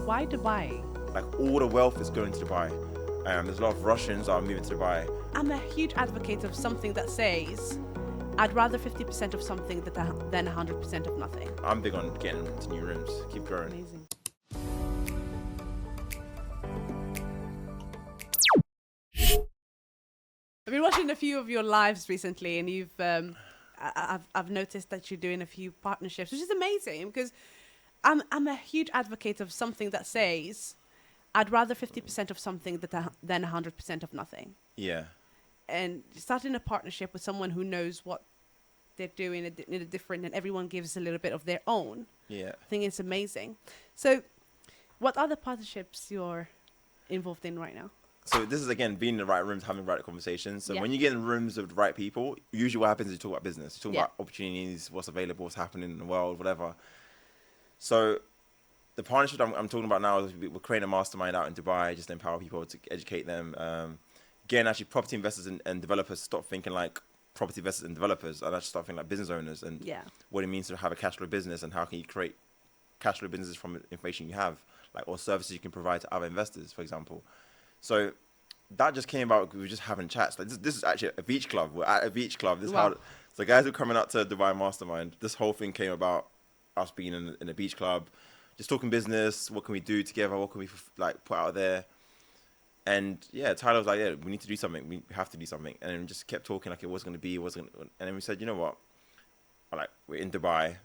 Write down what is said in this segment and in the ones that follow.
why Dubai? Like all the wealth is going to Dubai. There's a lot of Russians that are moving to Dubai. I'm a huge advocate of something that says, I'd rather 50% of something than 100% of nothing. I'm big on getting into new rooms. Keep growing. Amazing. I've been watching a few of your lives recently, and you've I've noticed that you're doing a few partnerships, which is amazing because I'm a huge advocate of something that says, I'd rather 50% of something than 100% of nothing. Yeah. And starting a partnership with someone who knows what they're doing in a different, and everyone gives a little bit of their own. Yeah. I think it's amazing. So, what other partnerships you're involved in right now? So this is, again, being in the right rooms, having the right conversations. So Yeah. when you get in rooms with the right people, usually what happens is you talk about business. You talk Yeah. about opportunities, what's available, what's happening in the world, whatever. So the partnership I'm talking about now is we're creating a mastermind out in Dubai, just to empower people, to educate them. Again, actually, property investors and developers stop thinking like property investors and developers, and actually start thinking like business owners and what it means to have a cash flow business and how can you create cash flow businesses from information you have, like, or services you can provide to other investors, for example. So that just came about. We were just having chats. Like this is actually a beach club. We're at a beach club. This is how. So guys who are coming out to Dubai Mastermind. This whole thing came about us being in a beach club, just talking business. What can we do together? What can we like put out there? And yeah, Tyler was like, yeah, we need to do something. We have to do something. And then we just kept talking like it was going to be. And then we said, you know what? Like, we're in Dubai.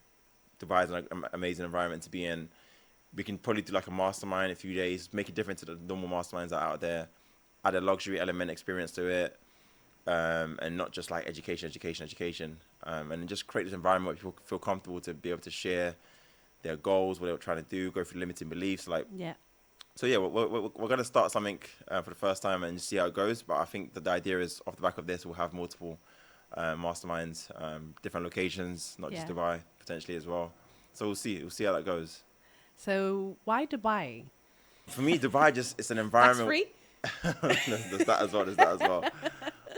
Dubai is an amazing environment to be in. We can probably do like a mastermind in a few days, make a difference to the normal masterminds that are out there, add a luxury element experience to it, and not just like education, and just create this environment where people feel comfortable to be able to share their goals, what they're trying to do, go through limiting beliefs. Like, so yeah, we're going to start something for the first time and see how it goes. But I think that the idea is, off the back of this, we'll have multiple masterminds, different locations, not just Dubai, potentially as well. So we'll see how that goes. So why Dubai? For me, Dubai it's an environment. Tax free? There's that as well.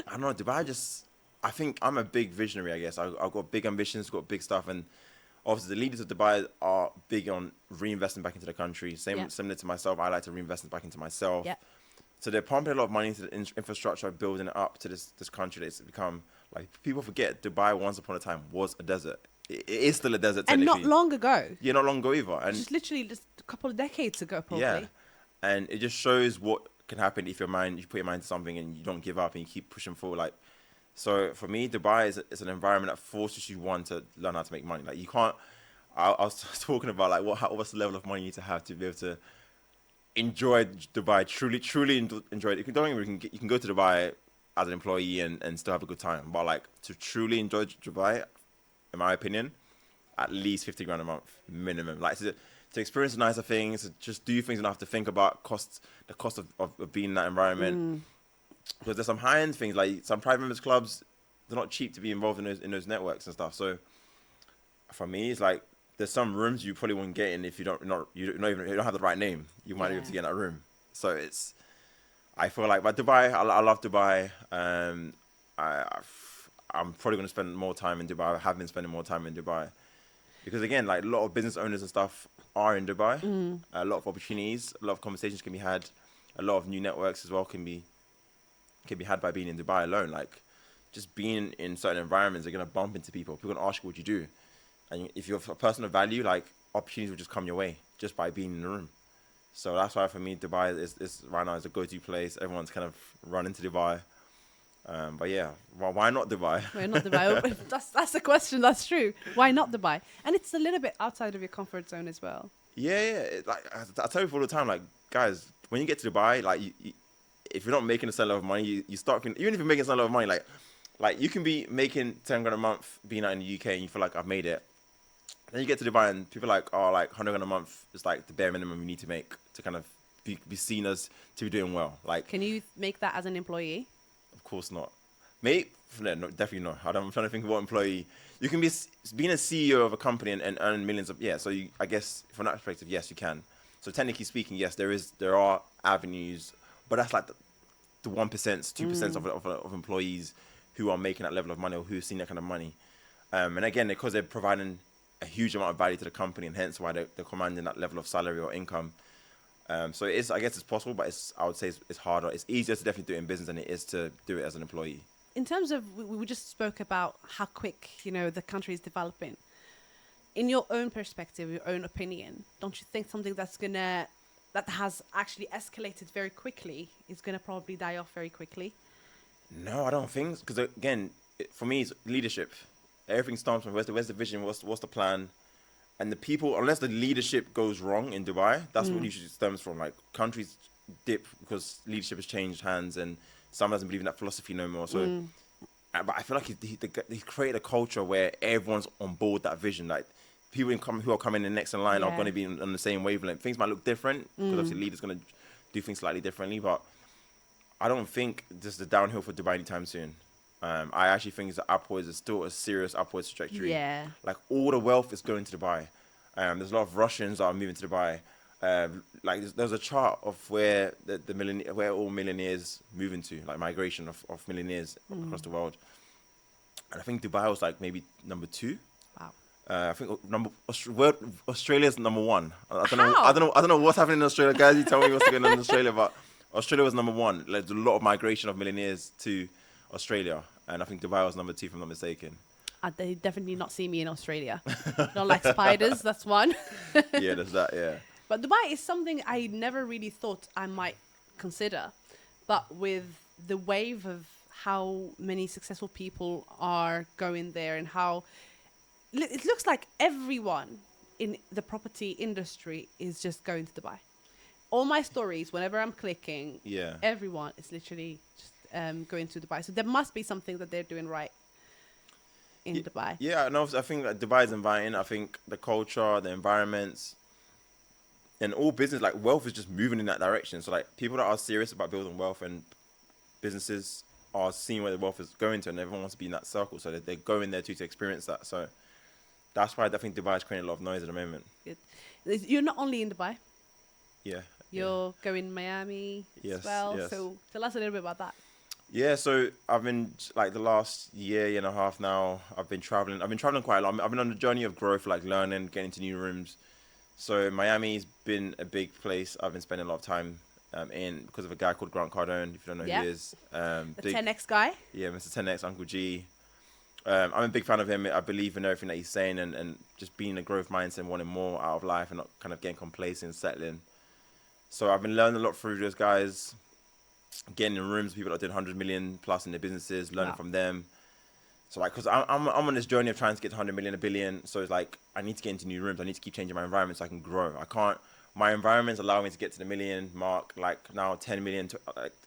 I don't know, Dubai I think I'm a big visionary, I guess. I've got big ambitions, got big stuff, and obviously the leaders of Dubai are big on reinvesting back into the country. Similar to myself, I like to reinvest back into myself. Yeah. So they're pumping a lot of money into the infrastructure, building it up to this country that's become, like, people forget Dubai once upon a time was a desert. It is still a desert, and technically. not long ago. Yeah, not long ago either. And just literally just a couple of decades ago, probably. Yeah, and it just shows what can happen if you put your mind to something and you don't give up and you keep pushing forward. Like, so for me, Dubai is an environment that forces you to learn how to make money. Like, you can't. I was talking about like what's the level of money you need to have to be able to enjoy Dubai, truly enjoy it. You can go to Dubai as an employee and still have a good time, but like to truly enjoy Dubai, in my opinion, at least 50 grand a month minimum. Like, to experience nicer things, to just do things and not have to think about the cost of being in that environment. Because there's some high-end things, like some private members clubs, they're not cheap to be involved in those networks and stuff. So for me, it's like there's some rooms you probably won't get in if you don't have the right name. You might be able to get in that room. So I feel like, but Dubai, I love Dubai. I'm probably going to spend more time in Dubai. I have been spending more time in Dubai. Because again, like, a lot of business owners and stuff are in Dubai. A lot of opportunities, a lot of conversations can be had. A lot of new networks as well can be had by being in Dubai alone. Like, just being in certain environments, they're going to bump into people. People are going to ask you what you do. And if you're a person of value, like, opportunities will just come your way just by being in the room. So that's why for me, Dubai is right now is a go-to place. Everyone's kind of run into Dubai. But yeah, why not Dubai? Why not Dubai? That's the question. That's true. Why not Dubai? And it's a little bit outside of your comfort zone as well. Yeah. Like, I tell people all the time, like, guys, when you get to Dubai, like, if you're not making a certain level of money, you start thinking, even if you're making a certain level of money, like you can be making 10 grand a month being out in the UK and you feel like, I've made it. Then you get to Dubai and people are like, oh, like 100 grand a month is like the bare minimum you need to make to kind of be seen as to be doing well. Like, can you make that as an employee? Of course not. Mate, no, definitely not. I'm trying to think of what employee. You can be being a CEO of a company and earn millions of, so I guess from that perspective, yes, you can. So technically speaking, yes, there are avenues, but that's like the 1%, 2% of employees who are making that level of money or who've seen that kind of money. And again, because they're providing a huge amount of value to the company and hence why they're commanding that level of salary or income. So it is, I guess it's possible, but I would say it's harder. It's easier to definitely do it in business than it is to do it as an employee. In terms of, we just spoke about how quick, the country is developing. In your own perspective, your own opinion, don't you think something that has actually escalated very quickly is going to probably die off very quickly? No, I don't think. Because again, for me, it's leadership. Everything starts from where's the vision, what's the plan, and the people. Unless the leadership goes wrong in Dubai, that's what usually stems from. Like countries dip because leadership has changed hands, and some doesn't believe in that philosophy no more. So, but I feel like he created a culture where everyone's on board that vision. Like people who are coming in next in line are going to be on the same wavelength. Things might look different because obviously leaders going to do things slightly differently, but I don't think this is the downhill for Dubai anytime soon. I actually think it's still a serious upwards trajectory. Yeah. Like all the wealth is going to Dubai. There's a lot of Russians that are moving to Dubai. Like there's a chart of where where all millionaires moving to, like migration of millionaires across the world. And I think Dubai was like maybe number 2. Wow. I think Australia's number 1. I don't know what's happening in Australia, guys. You tell me what's going on in Australia, but Australia was number 1. There's a lot of migration of millionaires to Australia, and I think Dubai was number 2, if I'm not mistaken. They definitely not see me in Australia. Not like spiders. That's one. Yeah, there's that. Yeah. But Dubai is something I never really thought I might consider, but with the wave of how many successful people are going there and how it looks like everyone in the property industry is just going to Dubai. All my stories, whenever I'm clicking, everyone is literally just going to Dubai. So there must be something that they're doing right in Dubai. Yeah, no, I think that Dubai is inviting. I think the culture, the environments, and all business, like wealth is just moving in that direction. So like people that are serious about building wealth and businesses are seeing where the wealth is going to, and everyone wants to be in that circle. So they're going there to experience that. So that's why I think Dubai is creating a lot of noise at the moment. Good. You're not only in Dubai. Yeah. You're going to Miami as well. Yes. So tell us a little bit about that. Yeah, so I've been like the last year and a half now, I've been traveling quite a lot. I've been on a journey of growth, like learning, getting into new rooms. So Miami's been a big place I've been spending a lot of time in because of a guy called Grant Cardone, if you don't know who he is. The 10X guy? Yeah, Mr. 10X, Uncle G. I'm a big fan of him. I believe in everything that he's saying and just being a growth mindset and wanting more out of life and not kind of getting complacent, settling. So I've been learning a lot through those guys, getting in rooms with people that did 100 million plus in their businesses, learning from them. So like, because I'm on this journey of trying to get to 100 million, 1 billion. So it's like, I need to get into new rooms. I need to keep changing my environment so I can grow. My environment's allowing me to get to the million mark, like now 10 million.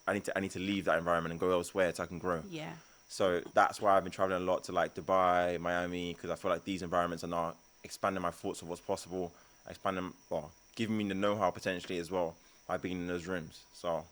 I need to leave that environment and go elsewhere so I can grow. Yeah. So that's why I've been traveling a lot to like Dubai, Miami, because I feel like these environments are now expanding my thoughts of what's possible, giving me the know-how potentially as well by being in those rooms. So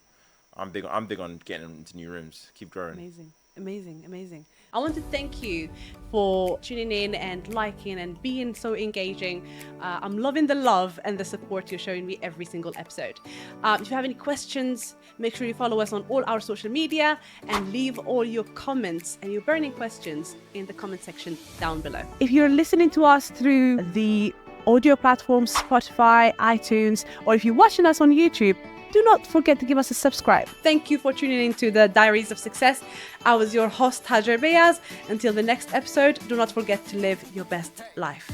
I'm big on getting into new rooms, keep growing. Amazing. I want to thank you for tuning in and liking and being so engaging. I'm loving the love and the support you're showing me every single episode. If you have any questions, make sure you follow us on all our social media and leave all your comments and your burning questions in the comment section down below. If you're listening to us through the audio platforms, Spotify, iTunes, or if you're watching us on YouTube, do not forget to give us a subscribe. Thank you for tuning in to the Diaries of Success. I was your host, Hajar Beyaz. Until the next episode, do not forget to live your best life.